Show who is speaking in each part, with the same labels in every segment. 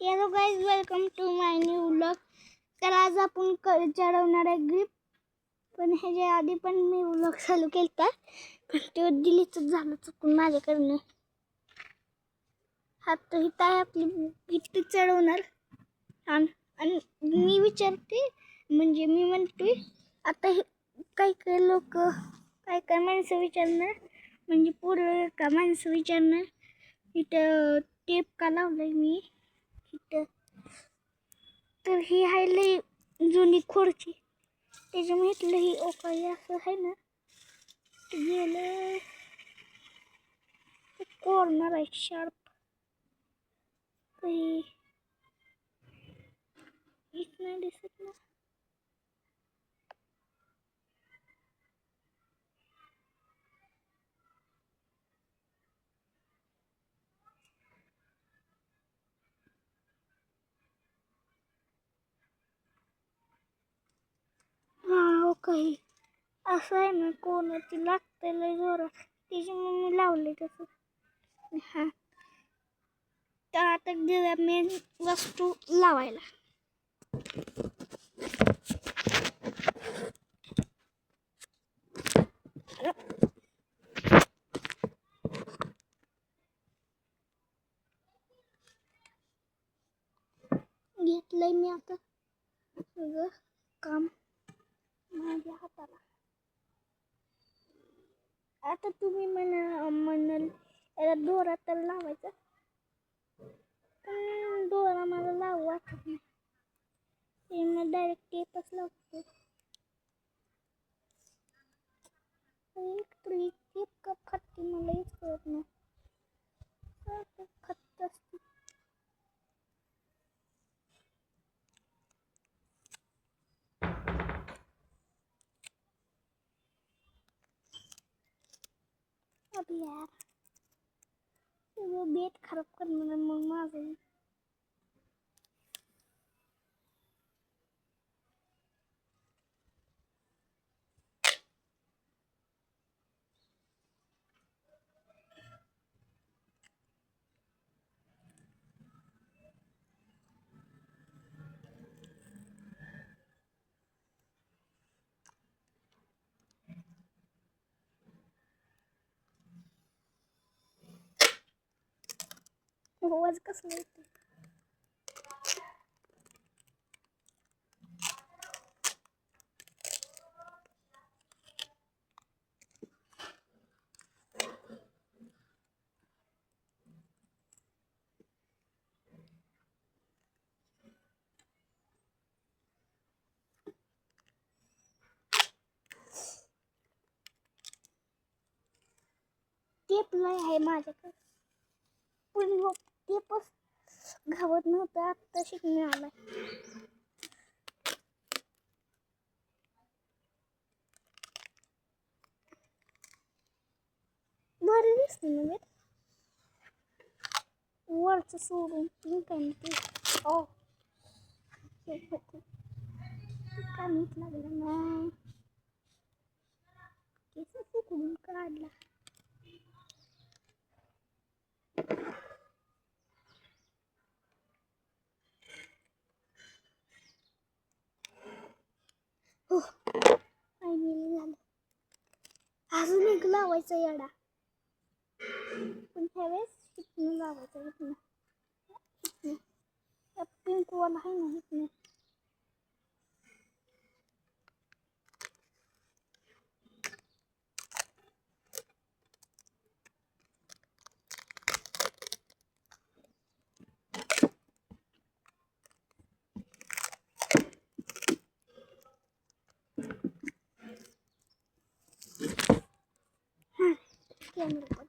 Speaker 1: Hello guys, welcome to my new vlog. तर आज आपण चढवणार आहे ग्रिप. पण ह्याच्या आधी पण मी व्लॉग चालू केला, पण ते डिलीटच झालं चुकून माझ्याकडनं. आता ही ताई आपली गिफ्ट चढवणार आणि मी विचारते, म्हणजे मी म्हणतोय आता काही काही लोक काय माणसं विचारणार, म्हणजे पुढं का माणसं विचारणार इथं टेप का लावलाय मी इथं. तर ही आहे लई जुनी खुर्ची, त्याच्यामुळे इथलं ही ओकाळी असं आहे ना, ते गेलं कॉर्नर आहे शार्प. हीच नाही दिसत ना. हा काही असं आहे ना, कोणाची लागतंय लय जोरात, त्याच्यामुळे मी लावले तसं. हा, तर आता देऊया मेन वस्तू लावायला. घेतलंय मी आता सगळं काम माझ्या हाताला. आता तुम्ही म्हणाल याला दोरा तर लावायचा, पण दोरा मला लावू वाटत नाही, ते मग डायरेक्ट टेपच लावतो. टेप का फाटते मला हेच कळत नाही. फाटत असते. अब यार सगळं बेट खराब करणार मग माझं. आवाज कसला येतो. टेप लय आहे माझ्याकडे, पण टेपच घावत नव्हतं, आत्ता शिकणे आलाय. भारी दिसते ना बेट, वरचं सोडून तुम्ही काय म्हणते. ओ का मीठ लागलं ना, केस सुकून काढला. हो फायनली झालं. अजून एक लावायचा याडा, पण ह्यावेळेस इथनं लावायचा. इथनं पिंक वाला आहे ना, इथनं. कॅमेरा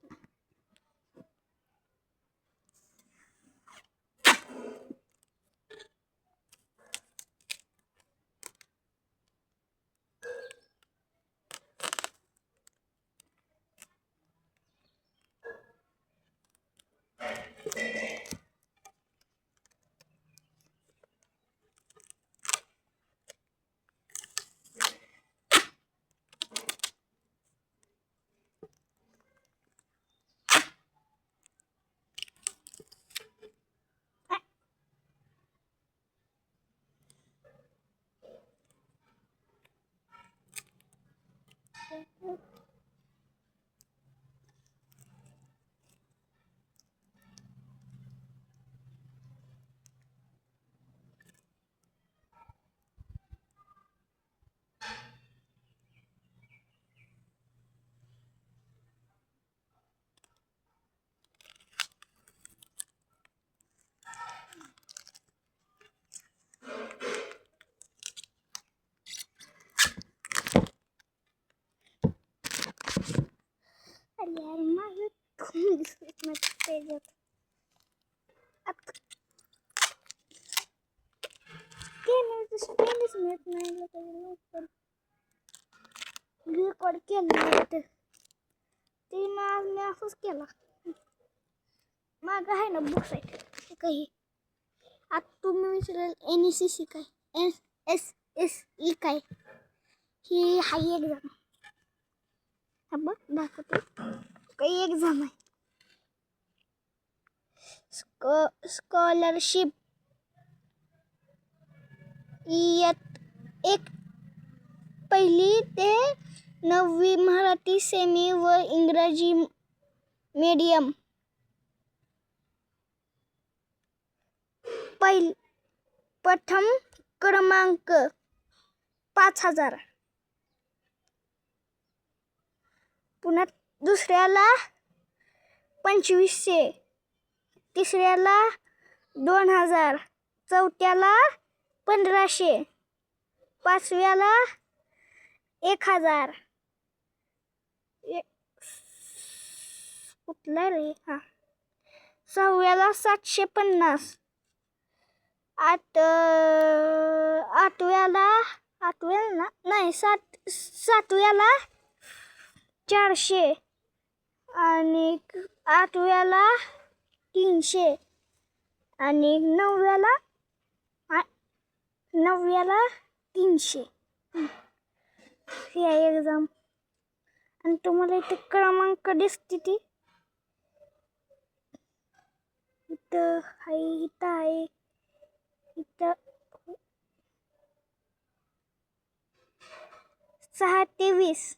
Speaker 1: येत नाही लवकर रेकॉर्ड केलं तर ते मग मी असंच केला. मागं आहे ना बुक्स आहेत काही. आता तुम्ही विचाराल NECC काय, SSE काय, ही हाय एक्झाम. हा बघ दाखवतो काही एक्झाम आहे. स्कॉलरशिप एक 1ली ते 9वी मराठी सेमी व इंग्रजी मीडियम. प्रथम क्रमांक 5,000. पुन्हा दुसऱ्याला 2,500, तिसऱ्याला 2,000, चौथ्याला 1,500, पाचव्याला 1,000. कुठला रे हा, सहाव्याला 750, आठव्याला नाही सातव्याला 400 आणि 8व्याला 300 आणि 9व्याला 300. ही आहे एक्झाम. आणि तुम्हाला इथे क्रमांक दिसते ती इथं आहे. इथं 6 ते 20,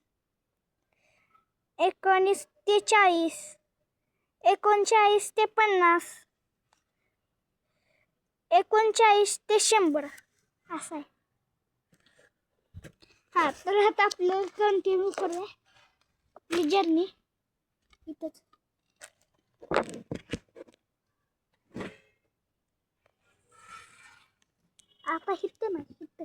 Speaker 1: 19 ते 40, 39 ते 50, 39 ते 100 असं आहे. हा तर आता आपलं कंटिन्यू करूया आपली जर्नी इथंच. आता हिथं नाही हिथं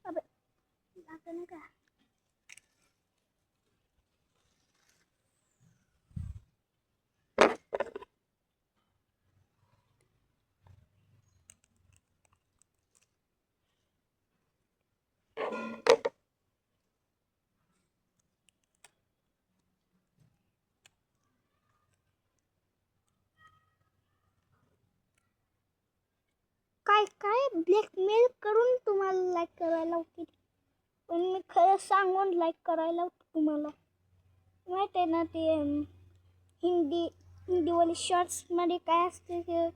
Speaker 1: अबे आता नाही का. काय ब्लॅकमेल करून तुम्हाला लाईक करायला लावते. पण मी खरं सांगून लाईक करायला लावते तुम्हाला. माहिती आहे ना ते हिंदीवाली शॉर्ट्समध्ये काय असते ते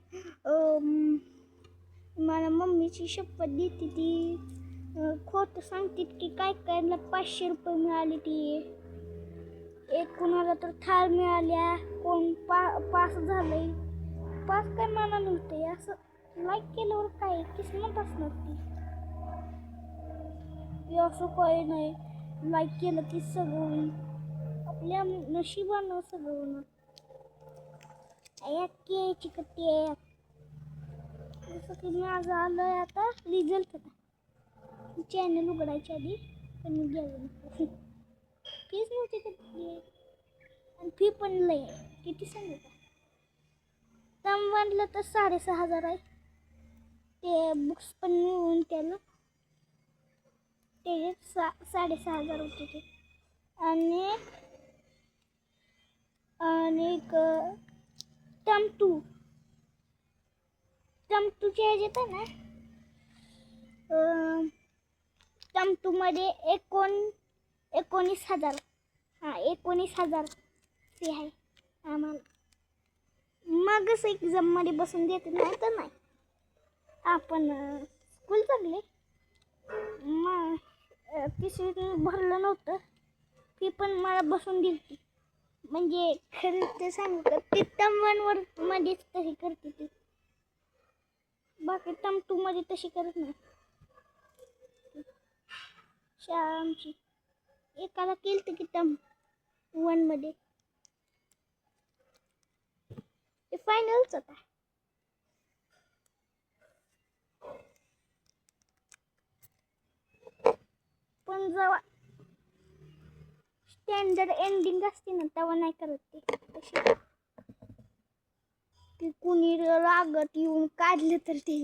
Speaker 1: मला मम्मीची शपथ देते ती खोटं सांगते की काय 500 रुपये मिळाले ती. एक कुणाला तर थार मिळाल्या, कोण पास झालंय. पास काय मला नव्हते असं लाईक केल्यावर काय किस्मत असणार ती असं काही नाही. लाईक केलं की सगळं होईल, आपल्या नशिबानं सगळं होणार. चिकटे जसं की माझं आलं आता रिझल्ट. चॅनल उघडायच्या आधी पण मी गेलो नको. फीच नव्हती कधी आणि फी पण लय आहे. किती सांगू का, तम म्हणलं तर 6,500 आहे. ते बुक्स पण मिळून त्याला ते 6,500 होते ते. आणि टमटूच्या ह्याच्यात आहे ना टमटूमध्ये 19,000. हां 19,000 ते आहे आम्हाला. मगच एक्झाममध्ये बसून देते नाही तर नाही. आपण स्कूल चांगले मग 3वी भरलं नव्हतं. ती पण मला बसून दिली. म्हणजे खरं ते सांगू का ती टम1वर मध्येच तशी करते ती. बाकी टम2मध्ये तशी करत नाही. शाळा आमची एकाला केलं की टम1मध्ये ते फायनलच होता. पण जेव्हा स्टँडर्ड एंडिंग असते ना तेव्हा नाही करत ते तशी. ते कुणी रागत येऊन काढलं तर ते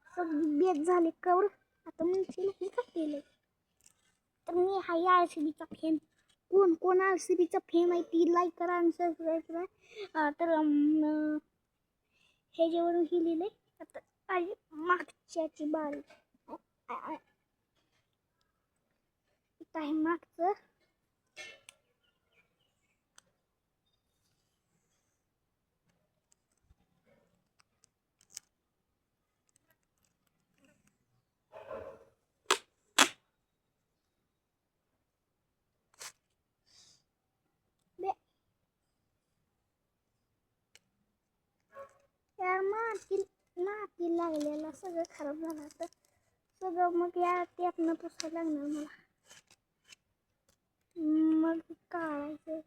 Speaker 1: सगळी बेत झाली कवर. आता म्हणशील मी का केलं, तर मी हाय RCBचा फेम. कोण कोण RCBचा फेम आहे ती लाईक करा आणि सबस्क्राईब करा. तर ह्याच्यावरून ही लिहिलंय आता आणि मागच्याची बारी आहे मागचं. यार माती लागलेला सगळं खराब झालं तर सगळं मग या त्यातनं पुसायला लागणार मला. मग काढायचं.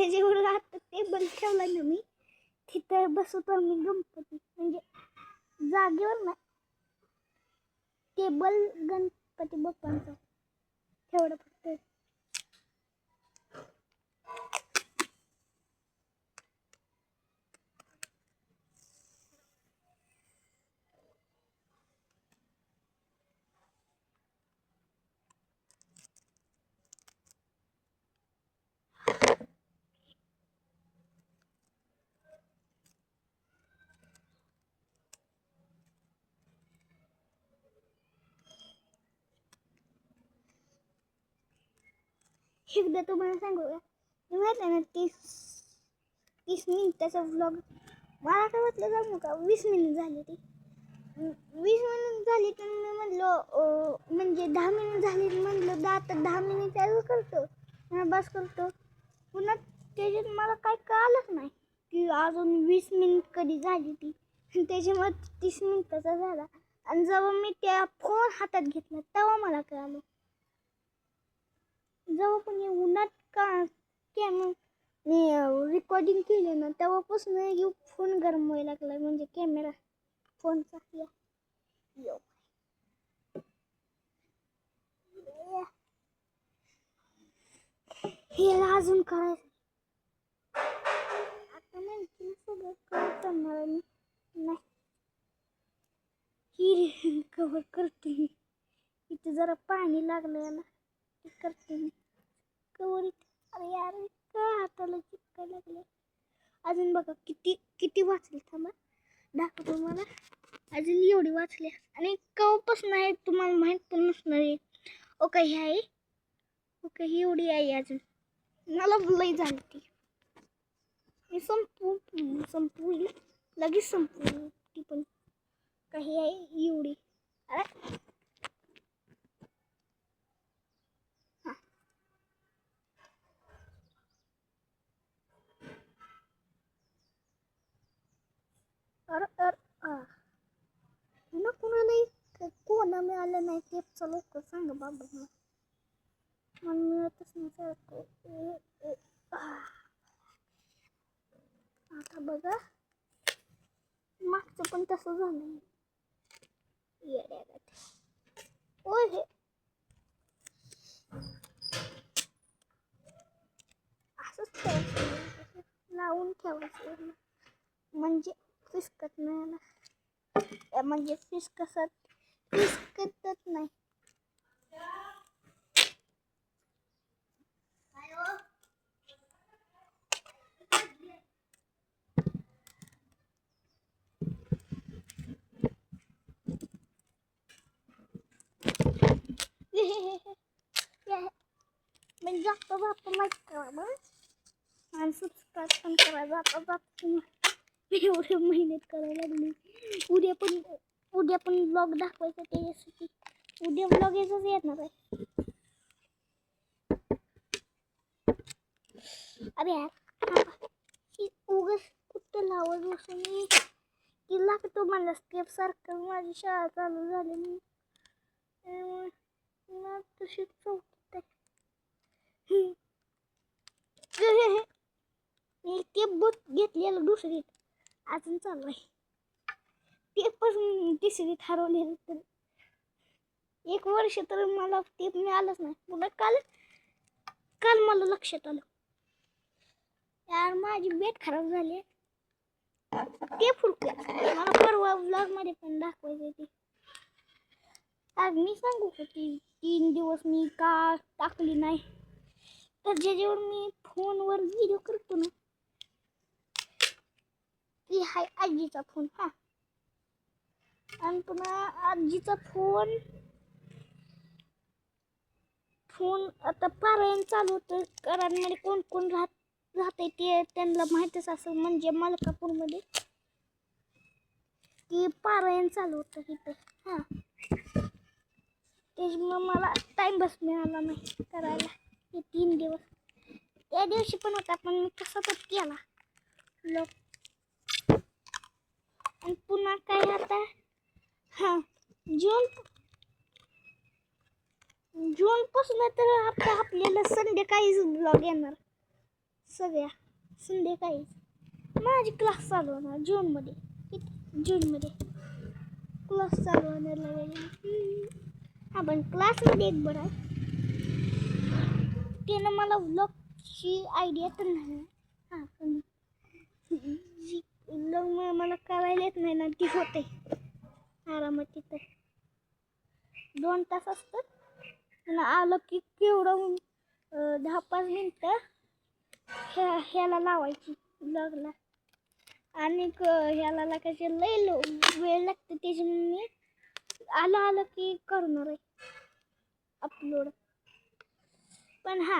Speaker 1: जेवढं आता टेबल ठेवला ना मी तिथं बसवतो मी गणपती, म्हणजे जागेवर ना टेबल गणपती बाप्पांचा तेवढं फक्त. एकदा तुम्हाला सांगू का, मी म्हटलं ना 30 मिनिटाचा व्लॉग, मला काय वाटलं सांगू का 20 मिनिट झाली. ती 20 मिनिट झाली तर मी म्हणलं म्हणजे 10 मिनिट झाली म्हणलं आता 10 मिनिट चालू करतो बस करतो. पुन्हा त्याच्यात मला काय कळालंच नाही की अजून 20 मिनिट कधी झाली ती. त्याच्यामुळे 30 मिनिटाचा झाला. आणि जेव्हा मी त्या फोन हातात घेतला तेव्हा मला कळालं. जेव्हा पण उन्हात का मी रेकॉर्डिंग केले ना तेव्हापासून फोन गरम व्हायला लागला, म्हणजे कॅमेरा फोनचा. हे अजून करायचं आता म्हणते सगळं करणार नाही. ही कवर करते मी. इथे जरा पाणी लागलं याला ते करते मी कवर. अरे यार का हाताला चिपका लागले. अजून बघा किती किती वाचले, थांबा दाखवतो मला. अजून एवढी वाचली आणि कवपासून आहे तुम्हाला माहीत पण नसणार आहे. ओके ही आहे, ओके ही एवढी आहे अजून. मला लई झाली ती. मी संपू लगेच संपू ती पण काही आहे एवढी. अरे ना कुणाला कोणा मिळालं नाही टेपचा लोक सांगा बाबा मला मिळतच नाही. आता बघा मागचं पण तसं झालं. ओ हे असंच ठेवायचं, लावून ठेवायचं म्हणजे फिसकत नाही ना, म्हणजे फिसकतच नाही. म्हणजे जाता माहीत करा मग आणि सबस्क्राईब पण करा. जाता एवढे मेहनत करायला लागली. उद्या पण ब्लॉग दाखवायचा त्याच्यासाठी. उद्या ब्लॉग याचाच येणार आहे. अरे यार उगाच कुठं लावत बसून की लागतो मला स्टेप सारखं. माझी शाळा चालू झाली. ना तशी चौकीत आहे. मी ते बुक घेतलेलं दुसरीत अजून चालू आहे. ते पण तिसरीत हरवलेलं. तर 1 वर्ष तर मला ते मिळालंच नाही. पुन्हा काल काल मला लक्षात आलं यार माझी बेट खराब झाली. ते फुटलं. मला परवा व्लॉग मध्ये पण दाखवायचं ते. आज मी सांगू का ती 3 दिवस मी का टाकली नाही. तर ज्याच्यावर मी फोनवर व्हिडिओ करतो ना ती हाय आजीचा फोन. हा आणि पुन्हा आजीचा फोन आता पारायण चालू होतं. घरांमध्ये कोण कोण राहते ते त्यांना माहीतच असं. म्हणजे मलकापूरमध्ये ती पारायण चालू होतं तिथं. हां त्याच्यामुळं मला टाईम बस मिळाला नाही करायला हे 3 दिवस. त्या दिवशी पण होता पण मी कसा तर केला लोक. आणि पुन्हा काय आता हां जून पासून तर आपल्याला संध्याकाळीच ब्लॉग येणार. सगळ्या संध्याकाळीच माझी क्लास चालू होणार जूनमध्ये क्लास चालू होणार लागेल. हा पण क्लासमध्ये एक बरं आहे त्यानं मला व्लॉगची आयडिया तर नाही. हां पण जी व्लॉग मला करायला येत नाही ना ती होते आरामात. तिथं 2 तास असतात. पुन्हा आलं की केवढं 10-5 मिनटं ह्याला लावायची ब्लॉगला. आणि ह्याला लागायचे लय वेळ लागते. त्याच्यामुळे मी आलं की करणार आहे अपलोड. पण हा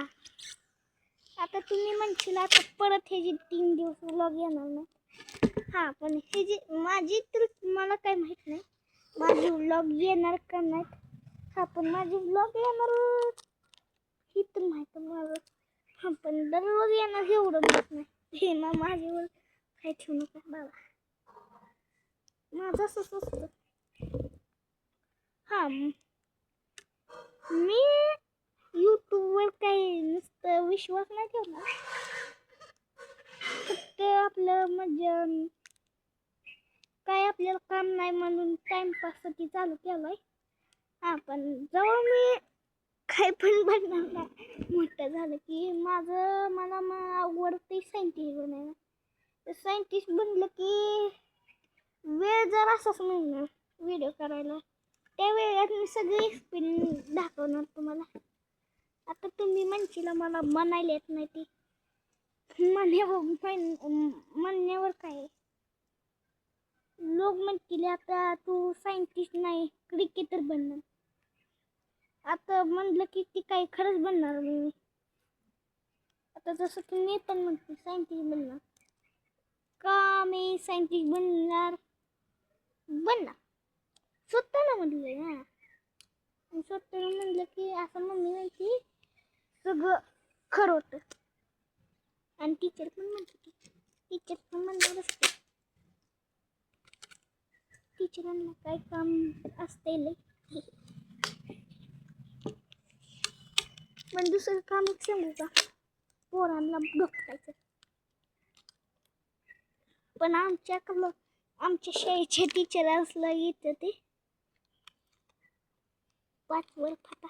Speaker 1: आता तुम्ही म्हणशील आता परत हे जे 3 दिवस व्लॉग येणार ना. हां पण हे जे माझी तर मला काय माहीत नाही माझी व्लॉग येणार का नाही. हा पण माझी व्लॉग येणार ही तर माहीत माझं. हां पण दररोज येणार एवढं माहीत नाही. हे ना माझ्यावर काय ठेवू नका बाबा. माझं असंच असतं. हां मी यूट्यूबवर काही नुसतं विश्वास नाही ठेवला. फक्त आपलं म्हणजे काय आपल्याला काम नाही म्हणून टाइमपाससाठी चालू केलंय. हां पण जेव्हा मी काय पण बनणार ना मोठं झालं की मला आवडते सायंटिस्ट बनायला. सायंटिस्ट बनलं की वेळ जर असाच मिळणार व्हिडिओ करायला त्या वेळात मी सगळे एक्सपिरियन्स दाखवणार तुम्हाला. आता तुम्ही म्हणशील मला म्हणायला येत नाही ती म्हणण्यावर काय लोक म्हणतील आता तू सायंटिस्ट नाही क्रिकेटर बनणार. आता म्हणलं की ती काही खरंच बनणार मी. आता जसं तुम्ही पण म्हणते सायंटिस्ट बनणार का मी सायंटिस्ट बनणार स्वतःला म्हटलं ना. स्वतःला म्हणलं की असं मम्मी म्हणते सगळं खरं होतं. आणि टीचर पण म्हणणारच की टीचरांना काय काम असते लय. पण दुसरं काम सांगू का पोरांना डोकायचं. पण आमच्या शाळेचे टीचर असलं येतं ते 5 वर फाटा.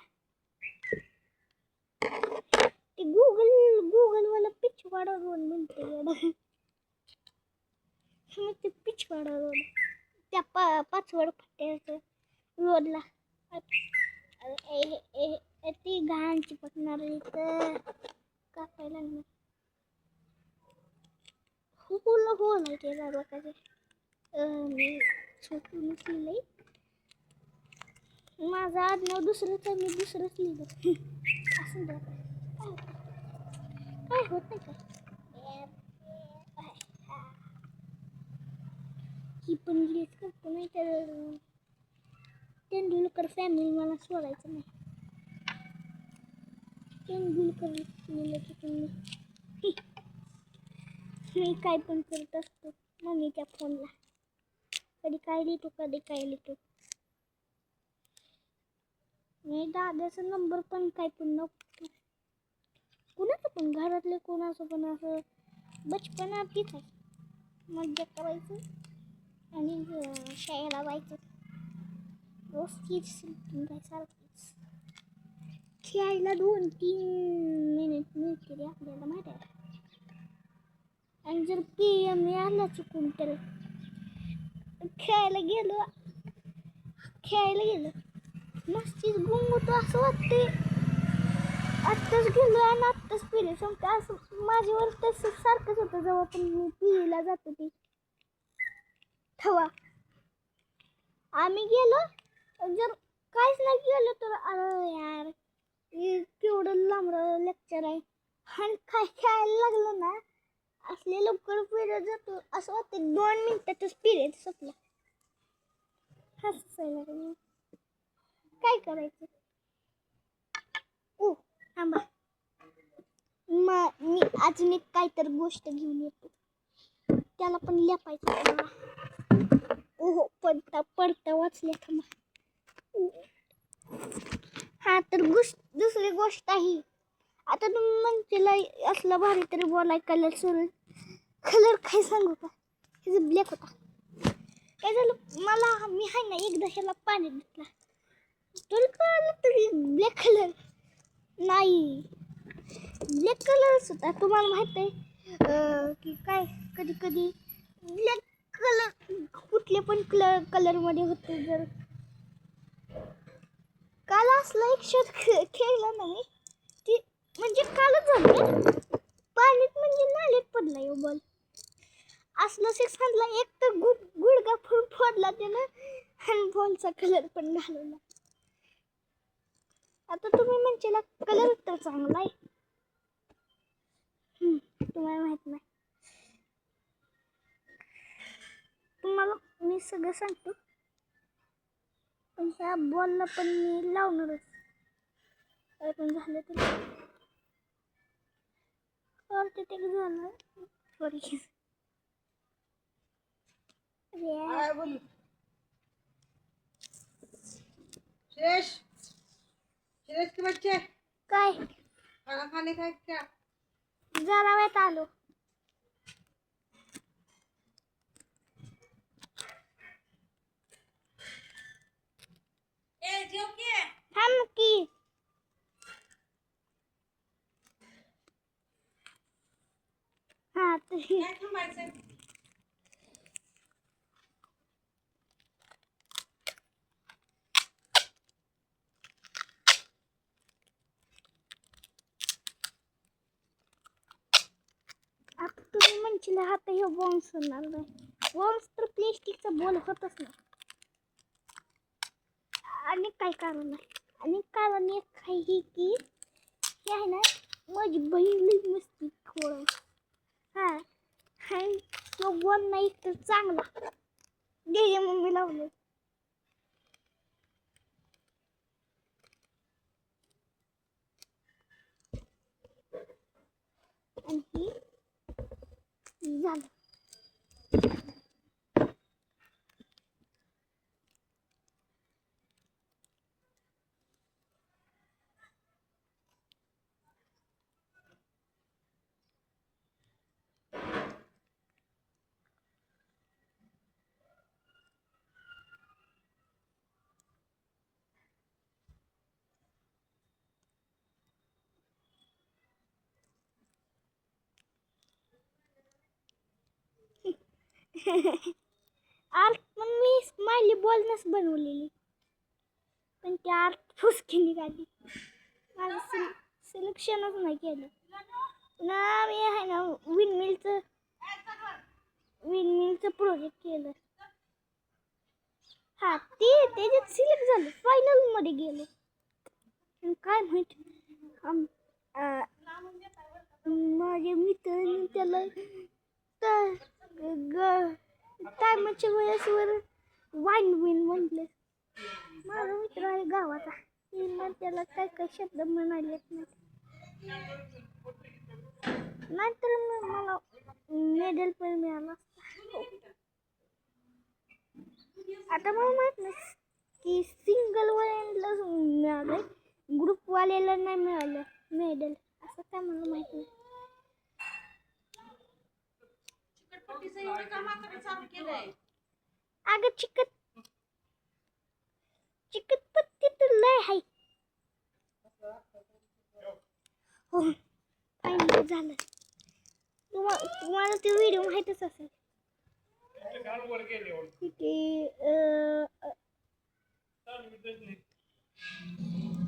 Speaker 1: ते गुगलवाला पिछवाडा रोड म्हणते येडा. ते पिछवाडा रोड त्या 5 वर फाट्याचं रोडला ती घाण चिपकणार इथं कापायला लागणार. हो नाही केला लोकांचे मी चुकूनच लिहिलंय. माझं आडनाव दुसरंच आहे मी दुसरंच लिहिलं. असं द्या काय होत नाही काय ही पण गिलीच करतो नाही तर तेंडुलकर फॅमिली मला सोडायचं नाही. तेंडुलकर लिहिलं की तुम्ही मी काय पण करत असतो मम्मीच्या फोनला. कधी काय लिहितो. मी दादाचा नंबर पण काय पण नको, कुणाचं पण, घरातले कोणाचं पण, असं बचपना तीच आहे. मज्जा करायचं आणि शाळेला जायचं, रोज तीच काय सारखीच. खेळायला 2-3 मिनिट मिळते रे आपल्याला, माहिती आहे. आणि जर PM आला चुकून तर खेळायला गेलो मस्तीच गुंग होतो असं वाटते. आत्ताच गेलो आणि आत्ताच पिले समजा, असं माझ्यावर तसं सारखंच होतं जेव्हा पण मी पिला जातो ते. तेव्हा आम्ही गेलो, जर काहीच नाही गेलो तर अरे यार केवढं लांब लेक्चर आहे, आणि काय खेळायला लागलं ना असले लवकर पिरियड जातो असं वाटतं 2 मिनिटातच पिरियड संपला. हसायला काय करायचं. थांबा, मी अजून एक काहीतरी गोष्ट घेऊन येतो, त्याला पण लपायचं. ओहो, पडता वाचल्या. थांबा. हा तर दुसरी गोष्ट आहे. आता तुम्ही म्हणते असलं भारी तरी बोलाय कलर काय सांगू का, हे ब्लॅक होता. काय झालं मला, मी आहे ना एकदा ह्याला पाणी घेतला तर कळलं तरी ब्लॅक कलर नाही, ब्लॅक कलरच होता. तुम्हाला माहित आहे की काय, कधी कधी ब्लॅक कलर कुठले पण कलरमध्ये होते. जर काल असला एक शोध खेळला ना मी, ती म्हणजे कालच झालं पाण्यात, म्हणजे नाल्यात पडला बॉल. असलं 6 हाणला, एक तर गुडगा फोडला त्यानं, आणि बॉलचा कलर पण घालवला. आता तुम्ही म्हणशीला कलर तर चांगला आहे, तुम्हाला माहित नाही. तुम्हाला मी सगळं सांगतो, पण ह्या बॉलला पण मी लावणारच, काय पण झालं तर. ते झालं सॉरी.
Speaker 2: सुरेश के बच्चे
Speaker 1: काय
Speaker 2: खाना खाने का क्या?
Speaker 1: जरा वेळात आलो. थांब की. हा तरी आता तुम्ही म्हणशील आता हे बॉम्स होणार नाही, बॉम्स तर प्लॅस्टिकचा बॉल होतच नाही. आणि काय कारण आहे, आणि कारण एक आहे की हे आहे ना, माझी बहीण लई मस्ती खोळ आहे. हा तो बॉल नाही तर चांगला घे मम्मी लावलं. आणि झालं. आर्ट पण मी स्माइली बॉलनच बनवलेली, पण ती आर्ट फुसकी निघाली. माझं सिलेक्शनच नाही केलं ना. मी आहे ना विंडमिलचं प्रोजेक्ट केलं. हा त्याच्यात सिलेक्ट झालं, फायनल मध्ये गेलो. काय माहित माझे मित्र त्याला टायमाच्या वेळेसवर विन म्हटले. माझा मित्र आहे गावाचा, त्याला काय शब्द म्हणालेत नाहीतर मला मेडल पण मिळाला. आता मला माहित नाही की सिंगल ग्रुपवाल्यांना मिळालंय, ग्रुपवाल्याला नाही मिळालं मेडल. असं काय मला माहित नाही.
Speaker 2: चिकटपट्टीचं एवढं काम आता मी चालू केलंय.
Speaker 1: अगं चिकटपट्टी तर लय आहे. हो फायनल झालं. तुम्हाला ते व्हिडिओ माहीतच असेल.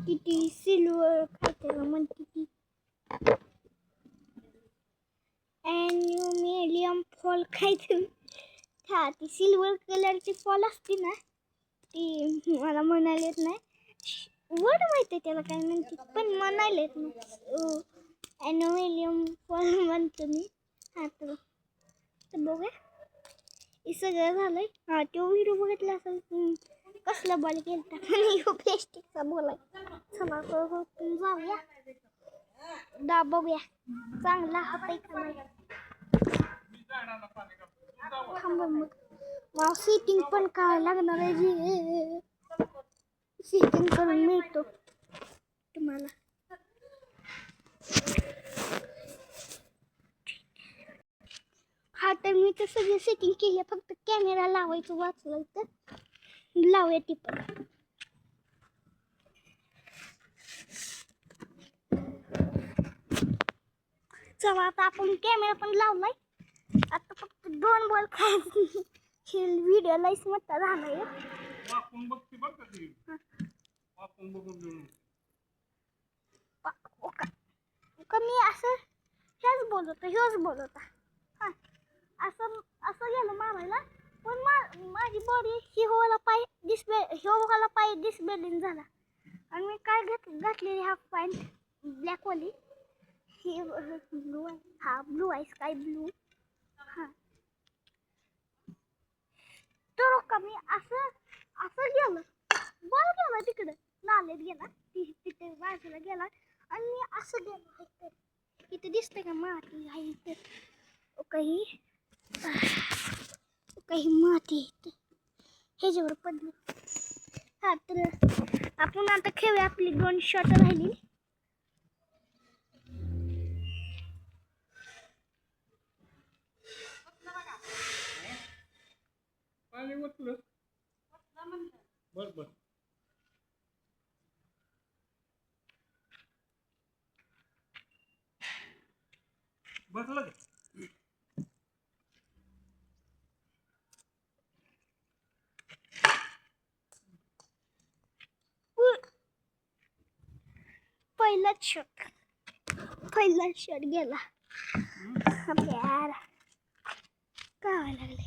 Speaker 1: किती सिल्वर खायला म्हणते ती ॲल्युमिनियम फॉल खायचं. हा ती सिल्वर कलरची फॉल असते ना, ती मला म्हणायला येत नाही. वर्ड माहिती आहे त्याला काय म्हणते, पण म्हणायला येत नाही. ॲल्युमिनियम फॉल म्हणतो मी. हा तर बघूया हे सगळं झालंय. हा तो व्हिडिओ बघितला असेल कसला बॉल केलता आणि प्लॅस्टिकचा बॉल आहे. चला जाऊया बघूया चांगला हात आहे का नाही. थांबा मग मला सेटिंग पण करायला लागणार आहे. सेटिंग करून मिळतो तुम्हाला. हा तर मी तर सगळी सेटिंग केली, फक्त कॅमेरा लावायचं वाचलं तर लावूया ती पण. चला आता आपण कॅमेरा पण लावलाय. आता फक्त 2 बॉल खायचे. व्हिडिओ लाईस मोठा झालाय. कमी असं ह्योच बोलवता. हा असं गेलं मारायला, पण माझी बॉडी ह्यो वाला पाय डिस्बेलिंग झाला. आणि मी काय घातलेली हाफ पॅन्ट ब्लॅकवाली, ही ब्लू आहे. हा ब्लू आहे, स्काय ब्लू. हा तर कमी असं गेलं, बॉल गेला तिकडं नाल्यात गेला, तिथे बाजूला गेला आणि मी असं गेलो. इथे दिसतंय का माती आहे इथं, काही माती इथं ह्याच्यावर पडली. हा तर आपण आता खेळूया. आपली 2 शॉट राहिली.
Speaker 3: बर बसलं का?
Speaker 1: पहिलाच शॉट गेला. यार काय व्हायला लागले.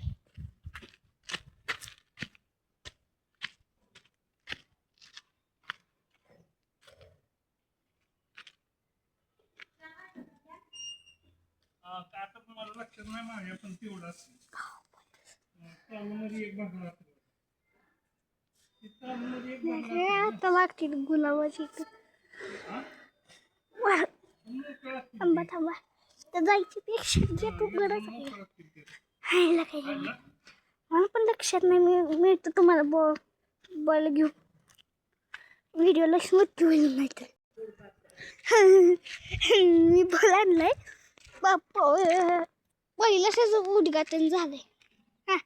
Speaker 3: आता तुम्हाला लक्षात नाही माझ्या पण तेवढं असेल. चालूमध्ये एक भांडण असतं. चालूमध्ये एक भांडण असतं.
Speaker 1: आता लागतील गुलाबाची. थांबा तर जायची पेक्षा जे तू गरज आहे. हायला काय मला पण लक्षात नाही. मी तर तुम्हाला बॉल घेऊ व्हिडिओला स्मृती होईल नाही तर. मी बॉल आणलाय. पहिलंच उद्घाटन झालंय. हा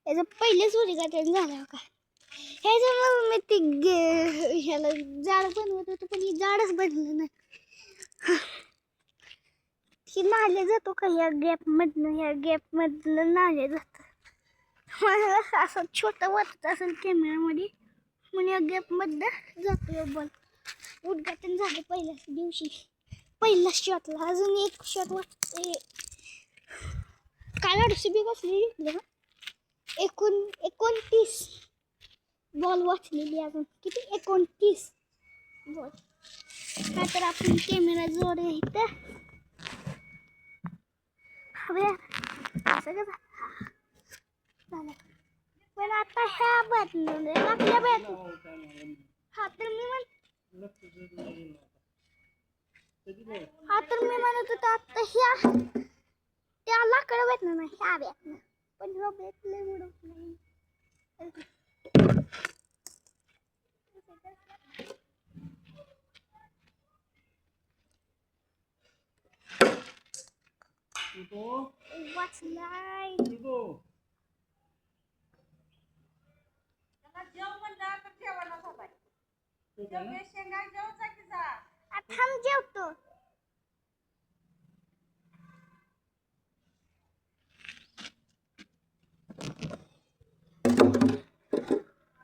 Speaker 1: याचं पहिलेच उद्घाटन झालं का. ह्याच्यामुळे मी ते ह्याला झाड बनवत होतो, पण हे झाडच बनलं नाही. ही नाले जातो का ह्या गॅपमधनं नाले जातं. मला असं छोटं वाटत असेल कॅमेरामध्ये, म्हणून या गॅपमधनं जातो बॉल. उद्घाटन झालं पहिल्याच दिवशी, पहिल्या शॉटला. अजून एक शॉट वाटते. काल RCB बसलेली ना 29 बॉल वाचलेली. अजून किती 29 बॉल. हा तर आपण कॅमेरा जोड इथं सगळं झालं. पण आता ह्या बदलून आपल्या हा तर मी म्हणत होतो आता ह्या त्या लाकडं भेटणार नाही, ह्या भेटणार. पण ह्या भेटले म्हणून नाही.
Speaker 3: तो
Speaker 1: वाचलाय.
Speaker 3: तो
Speaker 2: त्याला जेव म्हणलं तर जेवायला झालाय.
Speaker 3: तो का ना?
Speaker 2: जेव शेंगा जेव जा की जा.
Speaker 1: थांब जेवतो.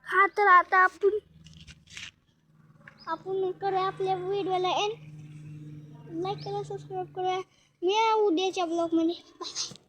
Speaker 1: हा तर आता आपण करूया आपल्या व्हिडिओला एंड. लाईक करा, सबस्क्राईब करूया. मी उद्याच्या ब्लॉगमध्ये. Bye bye.